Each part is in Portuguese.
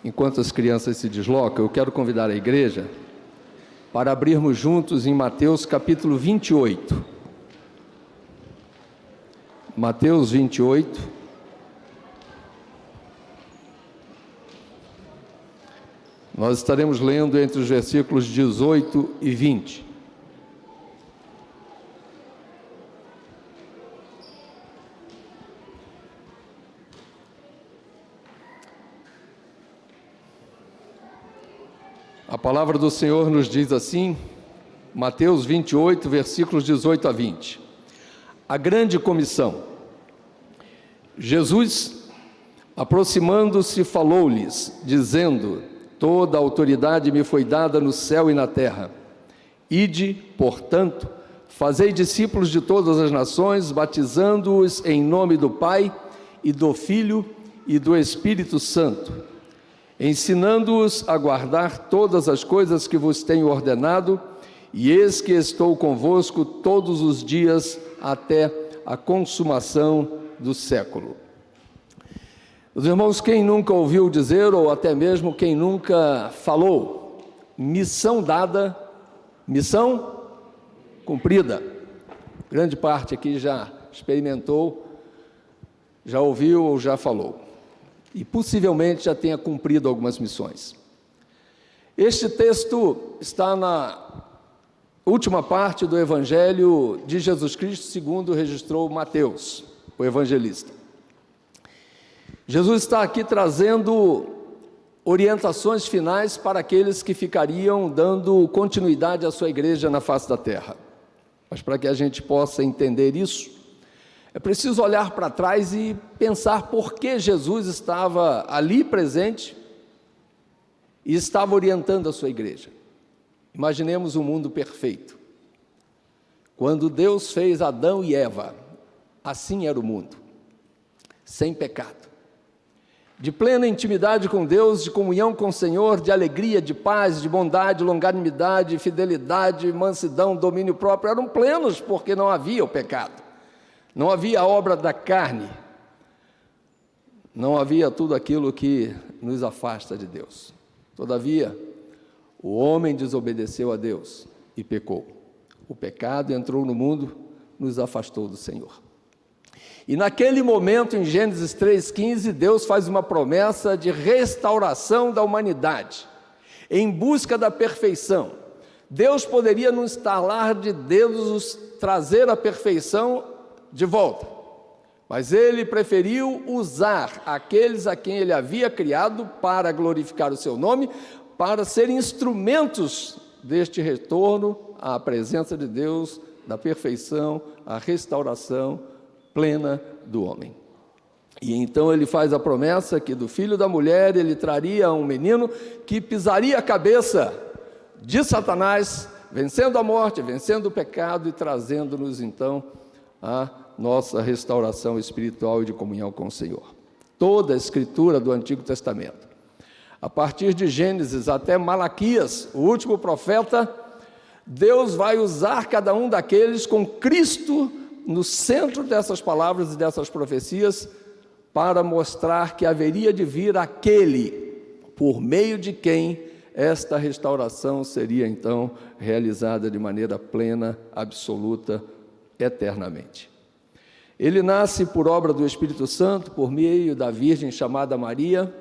Enquanto as crianças se deslocam, eu quero convidar a igreja para abrirmos juntos em Mateus capítulo 28. Mateus 28. Nós estaremos lendo entre os versículos 18 e 20. A palavra do Senhor nos diz assim, Mateus 28, versículos 18 a 20. A grande comissão. Jesus, aproximando-se, falou-lhes, dizendo: toda a autoridade me foi dada no céu e na terra. Ide, portanto, fazei discípulos de todas as nações, batizando-os em nome do Pai, e do Filho, e do Espírito Santo, ensinando-os a guardar todas as coisas que vos tenho ordenado, e eis que estou convosco todos os dias até a consumação do século. Os irmãos, quem nunca ouviu dizer, ou até mesmo quem nunca falou, missão dada, missão cumprida. Grande parte aqui já experimentou, já ouviu ou já falou. E possivelmente já tenha cumprido algumas missões. Este texto está na última parte do Evangelho de Jesus Cristo, segundo registrou Mateus, o evangelista. Jesus está aqui trazendo orientações finais para aqueles que ficariam dando continuidade à sua igreja na face da terra. Mas para que a gente possa entender isso, é preciso olhar para trás e pensar por que Jesus estava ali presente e estava orientando a sua igreja. Imaginemos um mundo perfeito. Quando Deus fez Adão e Eva, assim era o mundo, sem pecado, de plena intimidade com Deus, de comunhão com o Senhor, de alegria, de paz, de bondade, longanimidade, fidelidade, mansidão, domínio próprio, eram plenos porque não havia o pecado. Não havia a obra da carne, não havia tudo aquilo que nos afasta de Deus. Todavia, o homem desobedeceu a Deus e pecou. O pecado entrou no mundo, nos afastou do Senhor. E naquele momento, em Gênesis 3,15, Deus faz uma promessa de restauração da humanidade, em busca da perfeição. Deus poderia, no estalar de dedos, trazer a perfeição de volta, mas ele preferiu usar aqueles a quem ele havia criado para glorificar o seu nome, para serem instrumentos deste retorno à presença de Deus, da perfeição, à restauração plena do homem. E então ele faz a promessa que do filho da mulher ele traria um menino que pisaria a cabeça de Satanás, vencendo a morte, vencendo o pecado e trazendo-nos então a nossa restauração espiritual e de comunhão com o Senhor. Toda a escritura do Antigo Testamento, a partir de Gênesis até Malaquias, o último profeta, Deus vai usar cada um daqueles com Cristo no centro dessas palavras e dessas profecias, para mostrar que haveria de vir aquele, por meio de quem esta restauração seria então realizada de maneira plena, absoluta, eternamente. Ele nasce por obra do Espírito Santo, por meio da Virgem chamada Maria.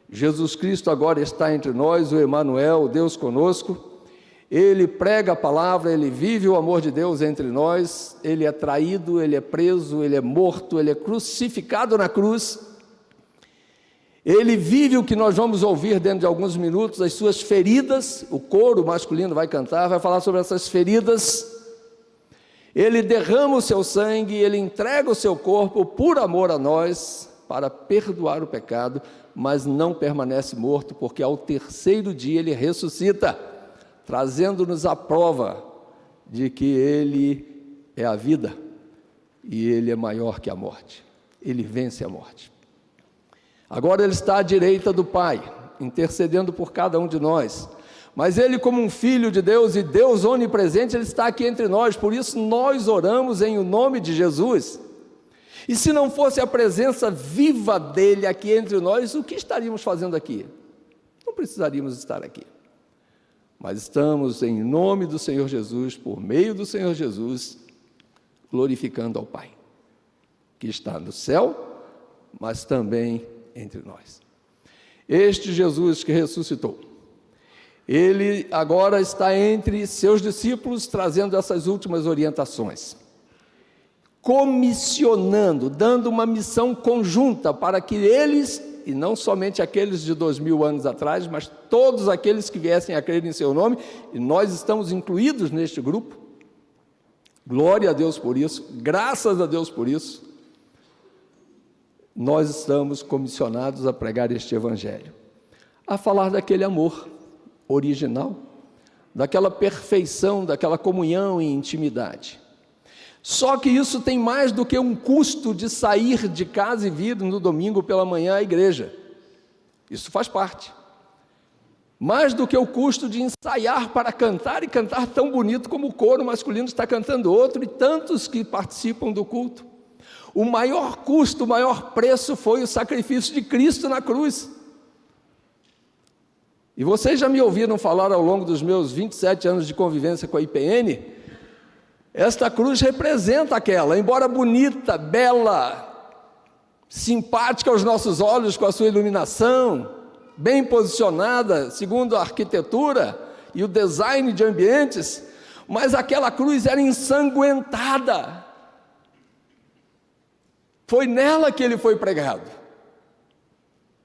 Jesus Cristo agora está entre nós, o Emanuel, o Deus conosco. Ele prega a palavra, ele vive o amor de Deus entre nós, ele é traído, ele é preso, ele é morto, ele é crucificado na cruz. Ele vive o que nós vamos ouvir dentro de alguns minutos, as suas feridas. O coro masculino vai cantar, vai falar sobre essas feridas. Ele derrama o seu sangue, ele entrega o seu corpo por amor a nós, para perdoar o pecado, mas não permanece morto, porque ao terceiro dia ele ressuscita, trazendo-nos a prova de que ele é a vida, e ele é maior que a morte, ele vence a morte. Agora ele está à direita do Pai, intercedendo por cada um de nós, mas ele, como um filho de Deus e Deus onipresente, ele está aqui entre nós. Por isso nós oramos em o nome de Jesus. E se não fosse a presença viva dele aqui entre nós, o que estaríamos fazendo aqui? precisaríamos estar aqui. Mas estamos em nome do Senhor Jesus, por meio do Senhor Jesus, glorificando ao Pai, que está no céu, mas também entre nós. Este Jesus que ressuscitou, ele agora está entre seus discípulos, trazendo essas últimas orientações, comissionando, dando uma missão conjunta para que eles, e não somente aqueles de 2000 anos atrás, mas todos aqueles que viessem a crer em seu nome, e nós estamos incluídos neste grupo. Glória a Deus por isso, graças a Deus por isso. Nós estamos comissionados a pregar este evangelho, a falar daquele amor original, daquela perfeição, daquela comunhão e intimidade. Só que isso tem mais do que um custo de sair de casa e vir no domingo pela manhã à igreja. Isso faz parte. Mais do que o custo de ensaiar para cantar, e cantar tão bonito como o coro masculino está cantando outro, e tantos que participam do culto. O maior custo, o maior preço foi o sacrifício de Cristo na cruz. E vocês já me ouviram falar ao longo dos meus 27 anos de convivência com a IPN, esta cruz representa aquela, embora bonita, bela, simpática aos nossos olhos com a sua iluminação, bem posicionada, segundo a arquitetura e o design de ambientes, mas aquela cruz era ensanguentada. Foi nela que ele foi pregado.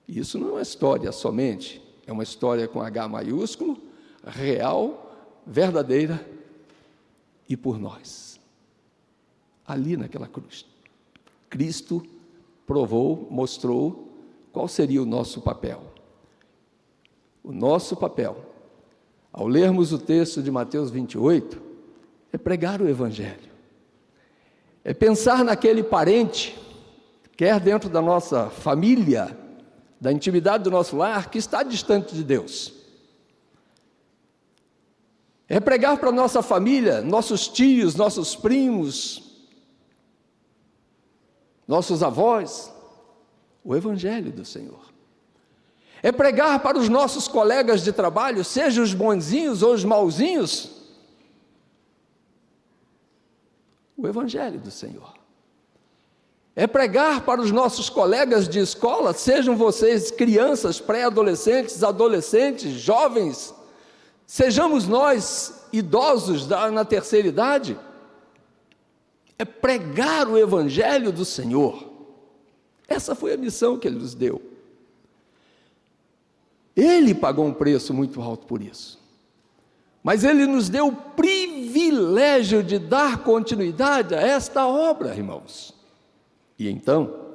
Isso não é uma história somente, é uma história com H maiúsculo, real, verdadeira, e por nós. Ali naquela cruz, Cristo provou, mostrou qual seria o nosso papel. O nosso papel, ao lermos o texto de Mateus 28, é pregar o evangelho. É pensar naquele parente, quer dentro da nossa família, da intimidade do nosso lar, que está distante de Deus. É pregar para a nossa família, nossos tios, nossos primos, nossos avós, o evangelho do Senhor. É pregar para os nossos colegas de trabalho, sejam os bonzinhos ou os mauzinhos, o evangelho do Senhor. É pregar para os nossos colegas de escola, sejam vocês crianças, pré-adolescentes, adolescentes, jovens, sejamos nós idosos na terceira idade. É pregar o evangelho do Senhor. Essa foi a missão que Ele nos deu. Ele pagou um preço muito alto por isso. Mas Ele nos deu o privilégio de dar continuidade a esta obra, irmãos. E então,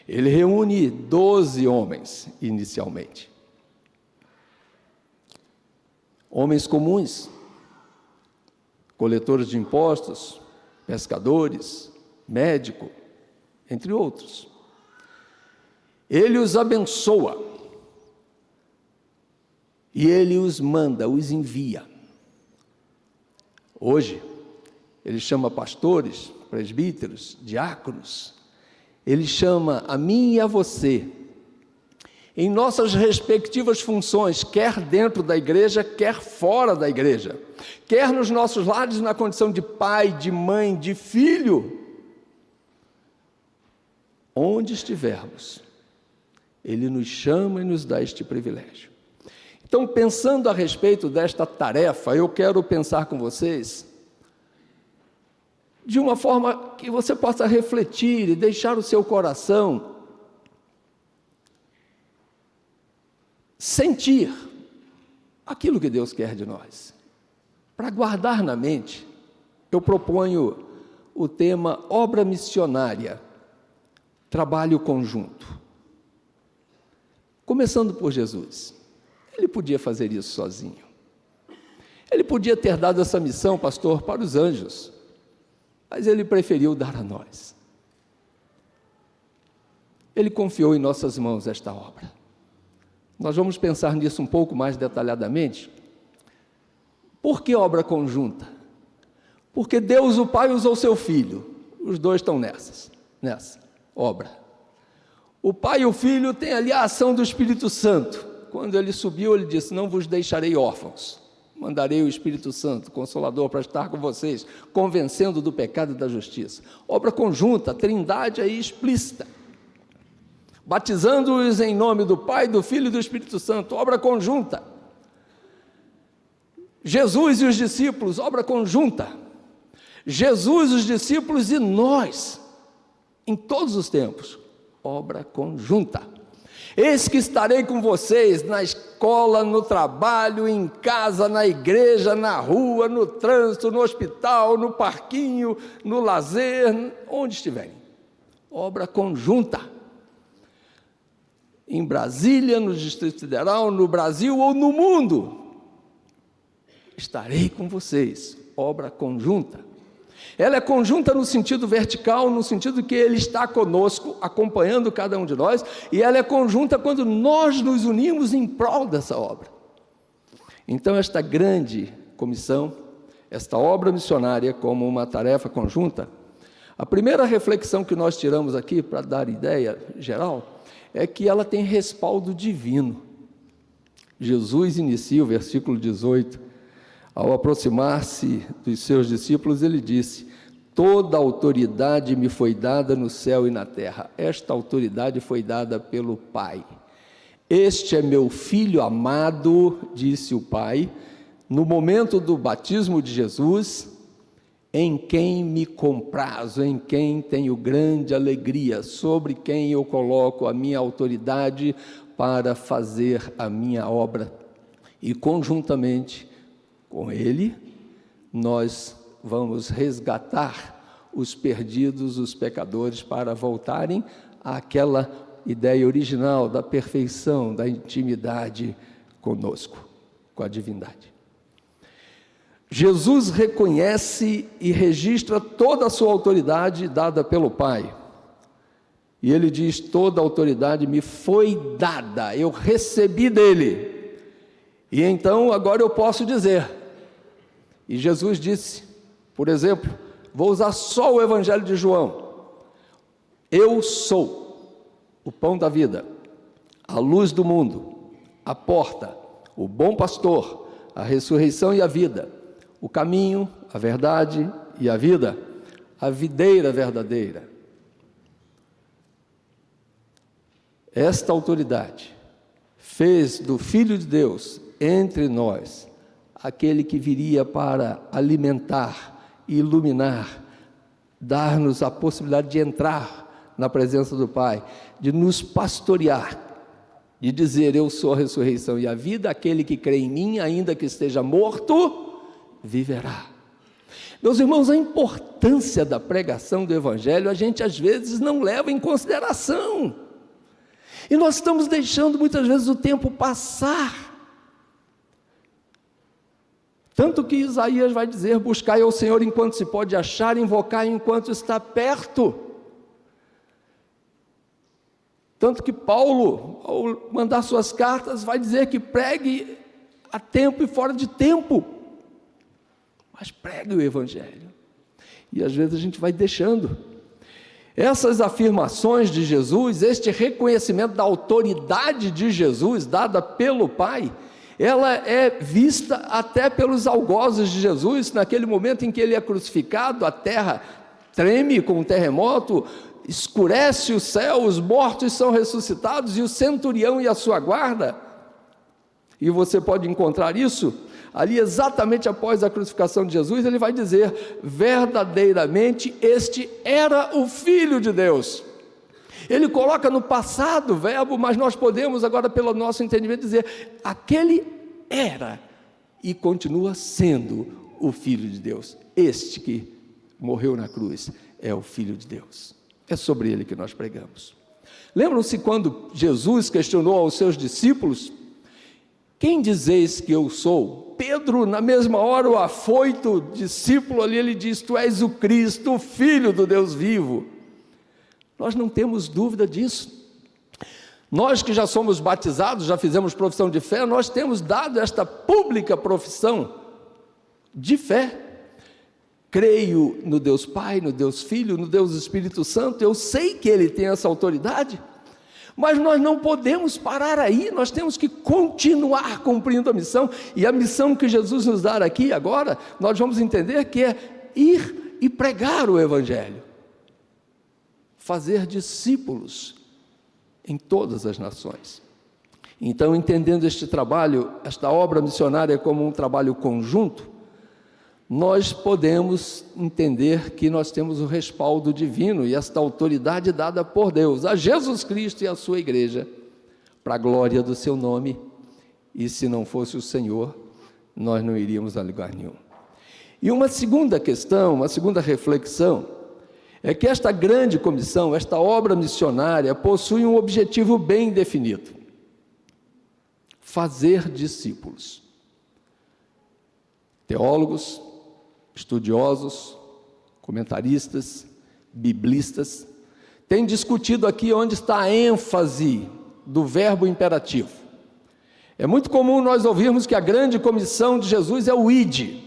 Ele reúne 12 homens, inicialmente. Homens comuns, coletores de impostos, pescadores, médico, entre outros. Ele os abençoa. E Ele os manda, os envia. Hoje, Ele chama pastores, presbíteros, diáconos. Ele chama a mim e a você, em nossas respectivas funções, quer dentro da igreja, quer fora da igreja, quer nos nossos lares na condição de pai, de mãe, de filho. Onde estivermos, Ele nos chama e nos dá este privilégio. Então, pensando a respeito desta tarefa, eu quero pensar com vocês de uma forma que você possa refletir e deixar o seu coração sentir aquilo que Deus quer de nós. Para guardar na mente, eu proponho o tema obra missionária, trabalho conjunto. Começando por Jesus. Ele podia fazer isso sozinho. Ele podia ter dado essa missão, pastor, para os anjos, mas Ele preferiu dar a nós. Ele confiou em nossas mãos esta obra. Nós vamos pensar nisso um pouco mais detalhadamente. Por que obra conjunta? Porque Deus, o Pai, usou seu Filho. Os dois estão nessa obra. O Pai e o Filho têm ali a ação do Espírito Santo. quando ele subiu, ele disse: não vos deixarei órfãos, mandarei o Espírito Santo, Consolador, para estar com vocês, convencendo do pecado e da justiça. Obra conjunta, a trindade aí explícita. Batizando-os em nome do Pai, do Filho e do Espírito Santo, obra conjunta. Jesus e os discípulos, obra conjunta. Jesus, os discípulos e nós, em todos os tempos, obra conjunta. Eis que estarei com vocês na escola, no trabalho, em casa, na igreja, na rua, no trânsito, no hospital, no parquinho, no lazer, onde estiverem. Obra conjunta. Em Brasília, no Distrito Federal, no Brasil ou no mundo, estarei com vocês. Obra conjunta. Ela é conjunta no sentido vertical, no sentido que Ele está conosco, acompanhando cada um de nós, e ela é conjunta quando nós nos unimos em prol dessa obra. Então, esta grande comissão, esta obra missionária como uma tarefa conjunta, a primeira reflexão que nós tiramos aqui, para dar ideia geral, é que ela tem respaldo divino. Jesus inicia o versículo 18, ao aproximar-se dos seus discípulos, ele disse: toda autoridade me foi dada no céu e na terra. Esta autoridade foi dada pelo Pai. Este é meu filho amado, disse o Pai, no momento do batismo de Jesus, em quem me comprazo, em quem tenho grande alegria, sobre quem eu coloco a minha autoridade para fazer a minha obra. E conjuntamente com Ele, nós vamos resgatar os perdidos, os pecadores, para voltarem àquela ideia original da perfeição, da intimidade conosco, com a divindade. Jesus reconhece e registra toda a sua autoridade dada pelo Pai. E ele diz: toda a autoridade me foi dada, eu recebi dele. E então agora eu posso dizer. E Jesus disse, por exemplo, vou usar só o Evangelho de João: eu sou o pão da vida, a luz do mundo, a porta, o bom pastor, a ressurreição e a vida, o caminho, a verdade e a vida, a videira verdadeira. Esta autoridade fez do Filho de Deus entre nós aquele que viria para alimentar, iluminar, dar-nos a possibilidade de entrar na presença do Pai, de nos pastorear, de dizer: eu sou a ressurreição e a vida, aquele que crê em mim, ainda que esteja morto, viverá. Meus irmãos, a importância da pregação do Evangelho, a gente às vezes não leva em consideração, e nós estamos deixando muitas vezes o tempo passar. Tanto que Isaías vai dizer: buscai ao Senhor enquanto se pode achar, invocai enquanto está perto. Tanto que Paulo, ao mandar suas cartas, vai dizer que pregue a tempo e fora de tempo, mas pregue o Evangelho. E às vezes a gente vai deixando. Essas afirmações de Jesus, este reconhecimento da autoridade de Jesus, dada pelo Pai, ela é vista até pelos algozes de Jesus. Naquele momento em que ele é crucificado, a terra treme com um terremoto, escurece o céu, os mortos são ressuscitados, e o centurião e a sua guarda, e você pode encontrar isso ali exatamente após a crucificação de Jesus. Ele vai dizer: verdadeiramente este era o Filho de Deus. Ele coloca no passado o verbo, mas nós podemos agora, pelo nosso entendimento, dizer: aquele era e continua sendo o Filho de Deus. Este que morreu na cruz é o Filho de Deus. É sobre ele que nós pregamos. Lembram-se quando Jesus questionou aos seus discípulos: quem dizeis que eu sou? Pedro, na mesma hora, o afoito discípulo ali, ele diz: tu és o Cristo, o Filho do Deus vivo. Nós não temos dúvida disso. Nós que já somos batizados, já fizemos profissão de fé, nós temos dado esta pública profissão de fé. Creio no Deus Pai, no Deus Filho, no Deus Espírito Santo. Eu sei que Ele tem essa autoridade, Mas nós não podemos parar aí, nós temos que continuar cumprindo a missão, e a missão que Jesus nos dá aqui agora, nós vamos entender que é ir e pregar o Evangelho, fazer discípulos em todas as nações. Então, entendendo este trabalho, esta obra missionária como um trabalho conjunto, nós podemos entender que nós temos o respaldo divino e esta autoridade dada por Deus, a Jesus Cristo e a sua igreja, para a glória do seu nome, e se não fosse o Senhor, nós não iríamos a lugar nenhum. E uma segunda questão, uma segunda reflexão, é que esta grande comissão, esta obra missionária, possui um objetivo bem definido: fazer discípulos. Teólogos, estudiosos, comentaristas, biblistas, têm discutido aqui onde está a ênfase do verbo imperativo. É muito comum nós ouvirmos que a grande comissão de Jesus é o ide,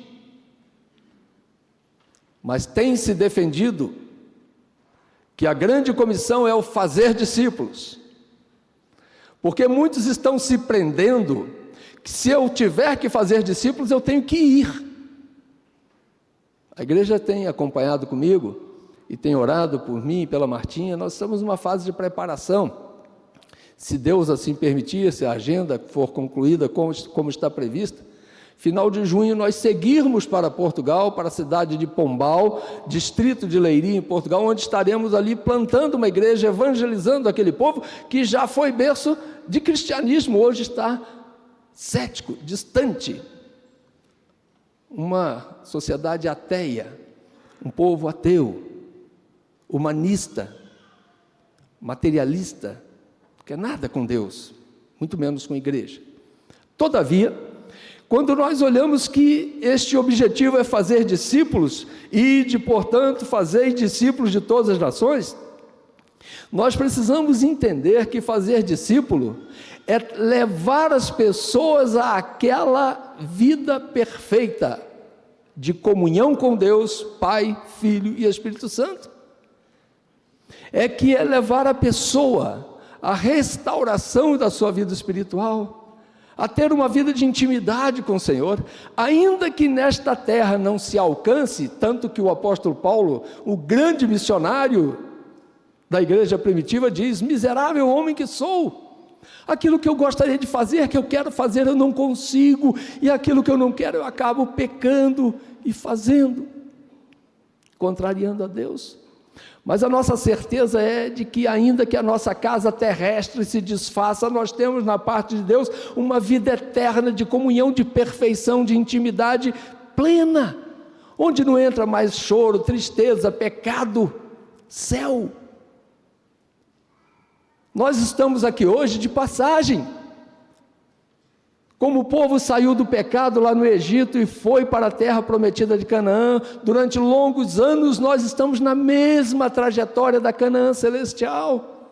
mas tem se defendido que a grande comissão é o fazer discípulos, porque muitos estão se prendendo que se eu tiver que fazer discípulos, eu tenho que ir. A igreja tem acompanhado comigo e tem orado por mim e pela Martinha. Nós estamos numa fase de preparação. Se Deus assim permitir, se a agenda for concluída como está prevista, final de junho nós seguirmos para Portugal, para a cidade de Pombal, distrito de Leiria, em Portugal, onde estaremos ali plantando uma igreja, evangelizando aquele povo que já foi berço de cristianismo, hoje está cético, distante. Uma sociedade ateia, um povo ateu, humanista, materialista, não quer nada com Deus, muito menos com a igreja. Todavia, quando nós olhamos que este objetivo é fazer discípulos, e de, portanto, fazer discípulos de todas as nações, nós precisamos entender que fazer discípulo é levar as pessoas àquela vida perfeita de comunhão com Deus, Pai, Filho e Espírito Santo. É que é levar a pessoa à restauração da sua vida espiritual, a ter uma vida de intimidade com o Senhor, ainda que nesta terra não se alcance, tanto que o apóstolo Paulo, o grande missionário da igreja primitiva, diz: miserável homem que sou, aquilo que eu gostaria de fazer, que eu quero fazer, eu não consigo, e aquilo que eu não quero, eu acabo pecando e fazendo, contrariando a Deus. Mas a nossa certeza é de que, ainda que a nossa casa terrestre se desfaça, nós temos na parte de Deus uma vida eterna de comunhão, de perfeição, de intimidade plena, onde não entra mais choro, tristeza, pecado, céu. Nós estamos aqui hoje de passagem. Como o povo saiu do pecado lá no Egito e foi para a terra prometida de Canaã, durante longos anos nós estamos na mesma trajetória da Canaã celestial.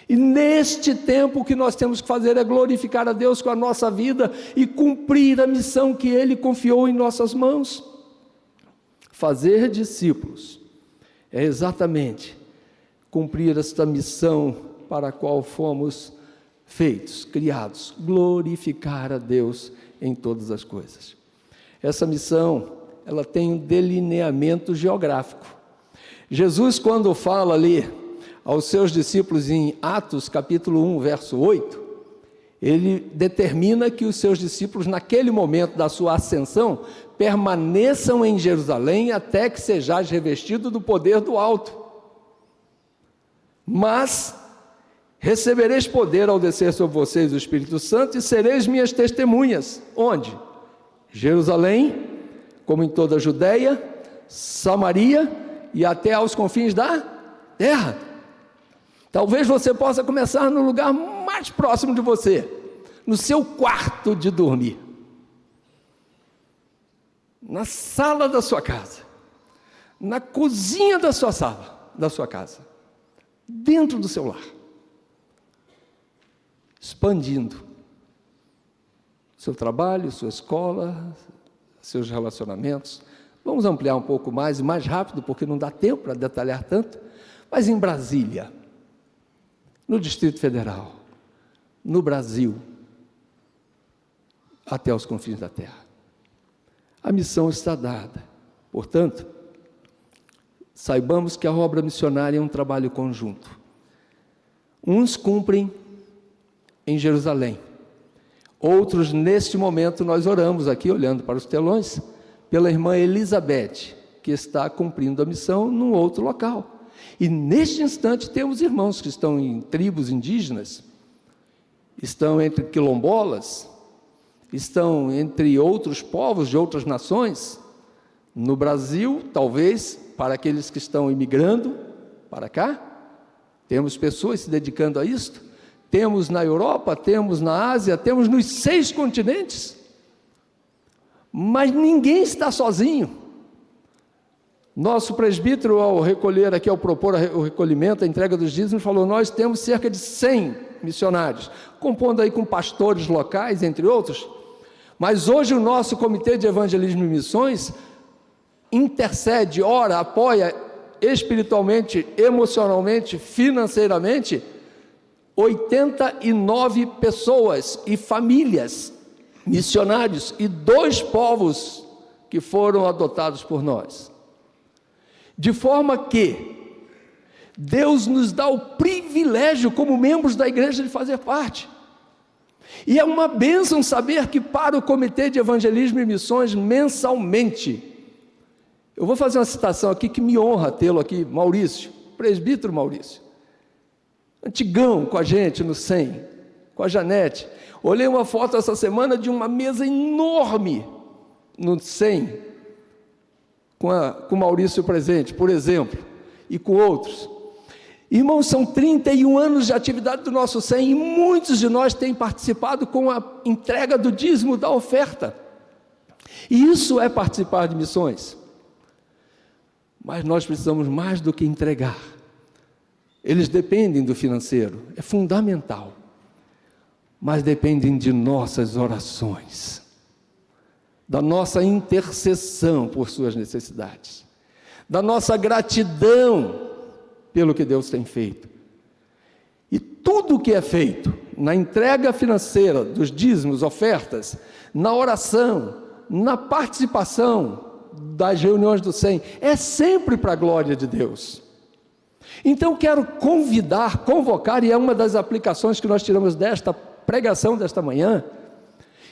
E neste tempo o que nós temos que fazer é glorificar a Deus com a nossa vida e cumprir a missão que Ele confiou em nossas mãos. Fazer discípulos é exatamente cumprir esta missão para a qual fomos feitos, criados, glorificar a Deus em todas as coisas. Essa missão, ela tem um delineamento geográfico. Jesus, quando fala ali aos seus discípulos em Atos capítulo 1, verso 8, ele determina que os seus discípulos, naquele momento da sua ascensão, permaneçam em Jerusalém até que sejais revestido do poder do alto. Mas recebereis poder ao descer sobre vocês o Espírito Santo e sereis minhas testemunhas. Onde? Jerusalém, como em toda a Judeia, Samaria e até aos confins da terra. Talvez você possa começar no lugar mais próximo de você, no seu quarto de dormir, na sala da sua casa, na cozinha da sua sala, da sua casa, dentro do seu lar, expandindo seu trabalho, sua escola, seus relacionamentos. Vamos ampliar um pouco mais e mais rápido, porque não dá tempo para detalhar tanto, mas em Brasília, no Distrito Federal, no Brasil, até os confins da terra. A missão está dada. Portanto, saibamos que a obra missionária é um trabalho conjunto. Uns cumprem em Jerusalém, outros, neste momento, nós oramos aqui, olhando para os telões, pela irmã Elizabeth, que está cumprindo a missão num outro local. E neste instante temos irmãos que estão em tribos indígenas, estão entre quilombolas, estão entre outros povos de outras nações. No Brasil, talvez, para aqueles que estão imigrando para cá, temos pessoas se dedicando a isto. Temos na Europa, temos na Ásia, temos nos 6 continentes. Mas ninguém está sozinho. Nosso presbítero, ao recolher aqui, ao propor o recolhimento, a entrega dos dízimos, falou: nós temos cerca de 100 missionários, compondo aí com pastores locais, entre outros. Mas hoje o nosso Comitê de Evangelismo e Missões intercede, ora, apoia espiritualmente, emocionalmente, financeiramente, 89 pessoas e famílias, missionários e 2 povos que foram adotados por nós. De forma que Deus nos dá o privilégio, como membros da igreja, de fazer parte. E é uma bênção saber que para o Comitê de Evangelismo e Missões, mensalmente, eu vou fazer uma citação aqui que me honra tê-lo aqui, Maurício, presbítero Maurício, antigão com a gente no 100, com a Janete. Olhei uma foto essa semana de uma mesa enorme no 100, com o Maurício presente, por exemplo, e com outros. Irmãos, são 31 anos de atividade do nosso 100 e muitos de nós têm participado com a entrega do dízimo, da oferta. E isso é participar de missões. Mas nós precisamos mais do que entregar. Eles dependem do financeiro, é fundamental. Mas dependem de nossas orações, da nossa intercessão por suas necessidades, da nossa gratidão pelo que Deus tem feito. E tudo o que é feito na entrega financeira dos dízimos, ofertas, na oração, na participação das reuniões do 100, é sempre para a glória de Deus. Então quero convocar, e é uma das aplicações que nós tiramos desta pregação desta manhã,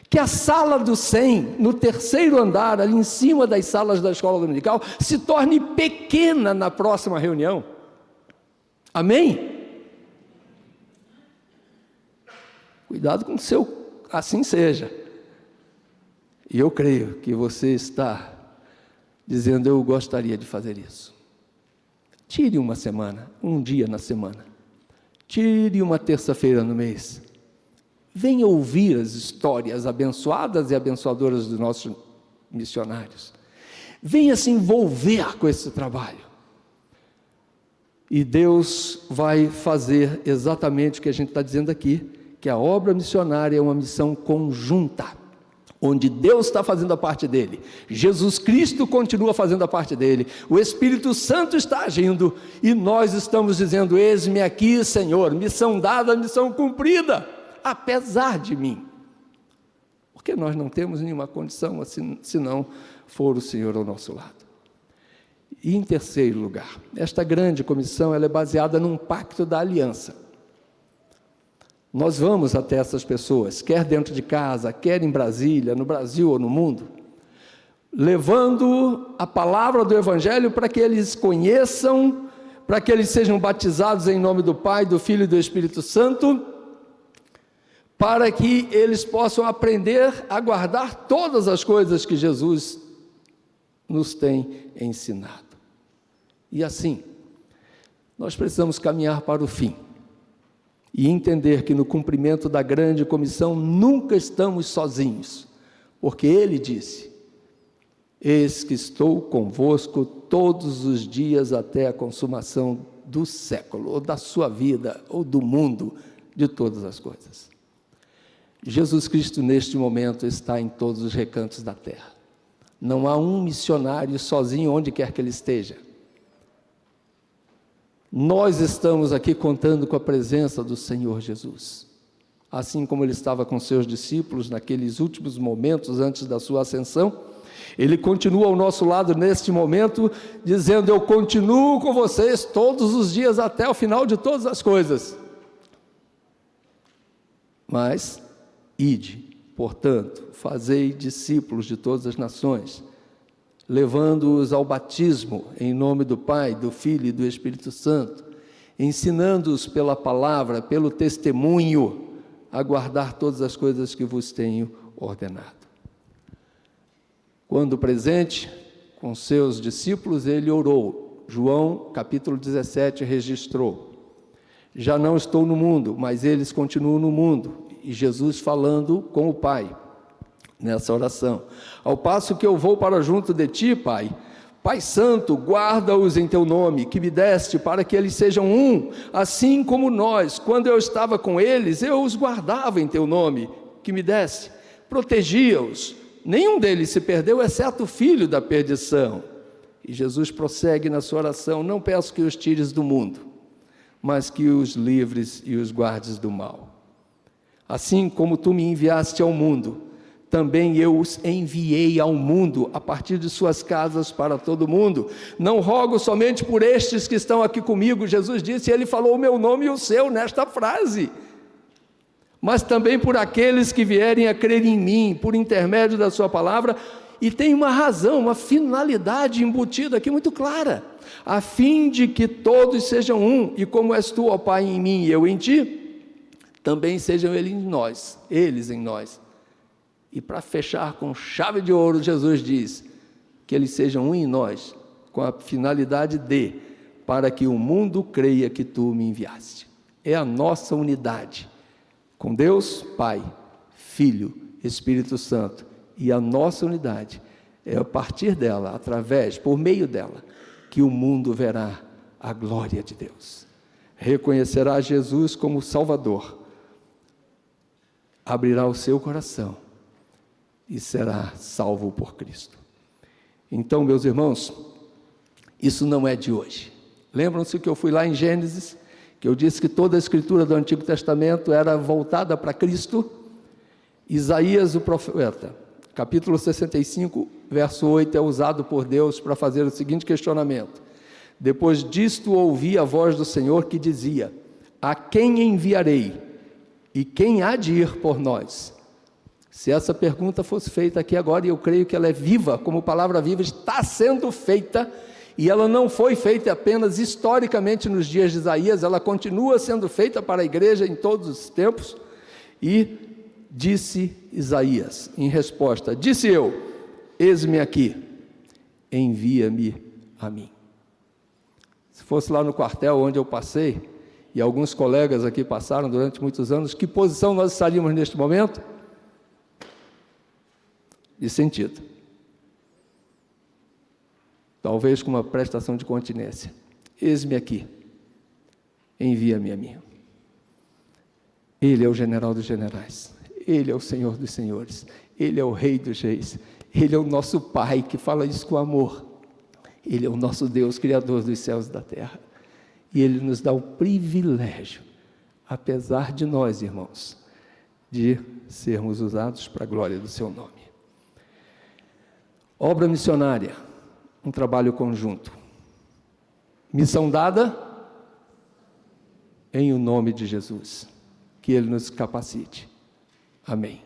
que a sala do 100, no 3º andar, ali em cima das salas da escola dominical, se torne pequena na próxima reunião. Amém? Cuidado com o seu, assim seja. E eu creio que você está dizendo: eu gostaria de fazer isso. Tire uma semana, um dia na semana. Tire uma terça-feira no mês. Venha ouvir as histórias abençoadas e abençoadoras dos nossos missionários. Venha se envolver com esse trabalho. E Deus vai fazer exatamente o que a gente está dizendo aqui, que a obra missionária é uma missão conjunta, onde Deus está fazendo a parte dele, Jesus Cristo continua fazendo a parte dele, o Espírito Santo está agindo, e nós estamos dizendo: eis-me aqui, Senhor, missão dada, missão cumprida, apesar de mim, porque nós não temos nenhuma condição assim, se não for o Senhor ao nosso lado. E em terceiro lugar, esta grande comissão, ela é baseada num pacto da aliança. Nós vamos até essas pessoas, quer dentro de casa, quer em Brasília, no Brasil ou no mundo, levando a palavra do Evangelho para que eles conheçam, para que eles sejam batizados em nome do Pai, do Filho e do Espírito Santo, para que eles possam aprender a guardar todas as coisas que Jesus nos tem ensinado. E assim, nós precisamos caminhar para o fim e entender que no cumprimento da grande comissão nunca estamos sozinhos, porque Ele disse: eis que estou convosco todos os dias até a consumação do século, ou da sua vida, ou do mundo, de todas as coisas. Jesus Cristo neste momento está em todos os recantos da terra. Não há um missionário sozinho onde quer que ele esteja. Nós estamos aqui contando com a presença do Senhor Jesus. Assim como ele estava com seus discípulos naqueles últimos momentos antes da sua ascensão, ele continua ao nosso lado neste momento, dizendo: eu continuo com vocês todos os dias até o final de todas as coisas. Mas, ide, portanto, fazei discípulos de todas as nações, levando-os ao batismo em nome do Pai, do Filho e do Espírito Santo, ensinando-os pela palavra, pelo testemunho, a guardar todas as coisas que vos tenho ordenado. Quando presente com seus discípulos, ele orou. João, capítulo 17, registrou: já não estou no mundo, mas eles continuam no mundo. E Jesus falando com o Pai, nessa oração: ao passo que eu vou para junto de ti, Pai, Pai Santo, guarda-os em teu nome, que me deste, para que eles sejam um, assim como nós, quando eu estava com eles, eu os guardava em teu nome, que me deste, protegia-os, nenhum deles se perdeu, exceto o filho da perdição. E Jesus prossegue na sua oração: não peço que os tires do mundo, mas que os livres e os guardes do mal. Assim como tu me enviaste ao mundo, também eu os enviei ao mundo, a partir de suas casas para todo mundo. Não rogo somente por estes que estão aqui comigo, Jesus disse, e ele falou o meu nome e o seu nesta frase, mas também por aqueles que vierem a crer em mim, por intermédio da sua palavra. E tem uma razão, uma finalidade embutida aqui muito clara: a fim de que todos sejam um, e como és tu, ó Pai, em mim e eu em ti, também sejam eles em nós. E para fechar com chave de ouro, Jesus diz que eles sejam um em nós, com a finalidade para que o mundo creia que tu me enviaste. É a nossa unidade com Deus, Pai, Filho, Espírito Santo. E a nossa unidade é a partir dela, por meio dela, que o mundo verá a glória de Deus. Reconhecerá Jesus como Salvador, abrirá o seu coração e será salvo por Cristo. Então, meus irmãos, isso não é de hoje. Lembram-se que eu fui lá em Gênesis, que eu disse que toda a escritura do Antigo Testamento era voltada para Cristo? Isaías, o profeta, capítulo 65, verso 8, é usado por Deus para fazer o seguinte questionamento: depois disto ouvi a voz do Senhor que dizia: a quem enviarei? E quem há de ir por nós? Se essa pergunta fosse feita aqui agora, e eu creio que ela é viva, como palavra viva, está sendo feita, e ela não foi feita apenas historicamente nos dias de Isaías, ela continua sendo feita para a igreja em todos os tempos. E disse Isaías em resposta: disse eu, eis-me aqui, envia-me a mim. Se fosse lá no quartel onde eu passei, e alguns colegas aqui passaram durante muitos anos, que posição nós estaríamos neste momento? De sentido. Talvez com uma prestação de continência: eis-me aqui, envia-me a mim. Ele é o general dos generais, Ele é o Senhor dos senhores, Ele é o Rei dos reis, Ele é o nosso Pai que fala isso com amor, Ele é o nosso Deus, Criador dos céus e da terra, e Ele nos dá o privilégio, apesar de nós, irmãos, de sermos usados para a glória do seu nome. Obra missionária, um trabalho conjunto, missão dada em o nome de Jesus, que Ele nos capacite. Amém.